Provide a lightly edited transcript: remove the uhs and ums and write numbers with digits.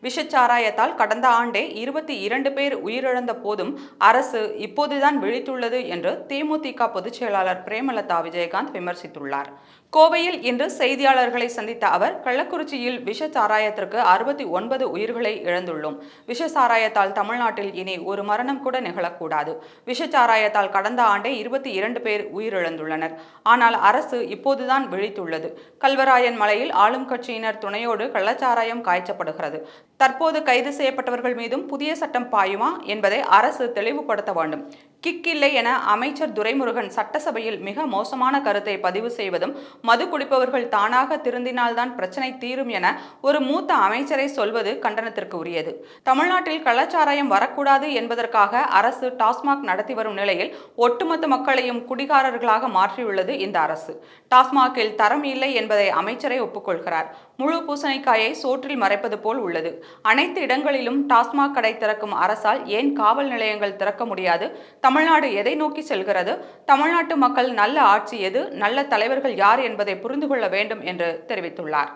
விஷச்சாராயத்தால் கடந்த ஆண்டே 22 பேர் உயிரிழந்த போதும் அரசு இப்போதுதான் விழித்துள்ளது என்று தேமுதிக பொதுச் செயலாளர் பிரேமலதா விஜயகாந்த் விமர்சித்துள்ளார். கோவையில் இன்று செய்தியாளர்களை சந்தித்த அவர், கள்ளக்குறிச்சியில் விஷச்சாராயத்திற்கு 69 உயிர்களை இழந்துள்ளோம். விஷச்சாராயத்தால் தமிழ்நாட்டில் இனி ஒரு மரணம் கூட நிகழக்கூடாது. விஷச்சாராயத்தால் கடந்த ஆண்டே 22 பேர் உயிரிழந்துள்ளனர். ஆனால் அரசு இப்போதுதான் விழித்துள்ளது. கல்வராயன் மலையில் ஆளும் கட்சியினர் துணையோடு கள்ளச்சாராயம் காய்ச்சப்படுகிறது. தற்போது கைது செய்யப்பட்டவர்கள் மீதும் புதிய சட்டம் பாயுமா என்பதை அரசு தெளிவுபடுத்த வேண்டும். கிக் இல்லை என அமைச்சர் துரைமுருகன் சட்டசபையில் மிக மோசமான கருத்தை பதிவு செய்வதும், மது குடிப்பவர்கள் தானாக திருந்தினால்தான் பிரச்சனை தீரும் என ஒரு மூத்த அமைச்சரை சொல்வது கண்டனத்திற்கு உரியது. தமிழ்நாட்டில் கள்ளச்சாராயம் வரக்கூடாது என்பதற்காக அரசு டாஸ்மாக் நடத்தி வரும் நிலையில் ஒட்டுமொத்த மக்களையும் குடிகாரர்களாக மாற்றியுள்ளது இந்த அரசு. டாஸ்மாகில் தரம் இல்லை என்பதை அமைச்சரை ஒப்புக்கொள்கிறார். முழு பூசணிக்காயை சோற்றில் மறைப்பது போல் உள்ளது. அனைத்து இடங்களிலும் டாஸ்மாக் கடை திறக்கும் அரசால் ஏன் காவல் நிலையங்கள் திறக்க முடியாது? தமிழ்நாடு எதை நோக்கி செல்கிறது? தமிழ்நாட்டு மக்கள் நல்ல ஆட்சி எது, நல்ல தலைவர்கள் யார் என்பதை புரிந்து கொள்ள வேண்டும் என்று தெரிவித்துள்ளார்.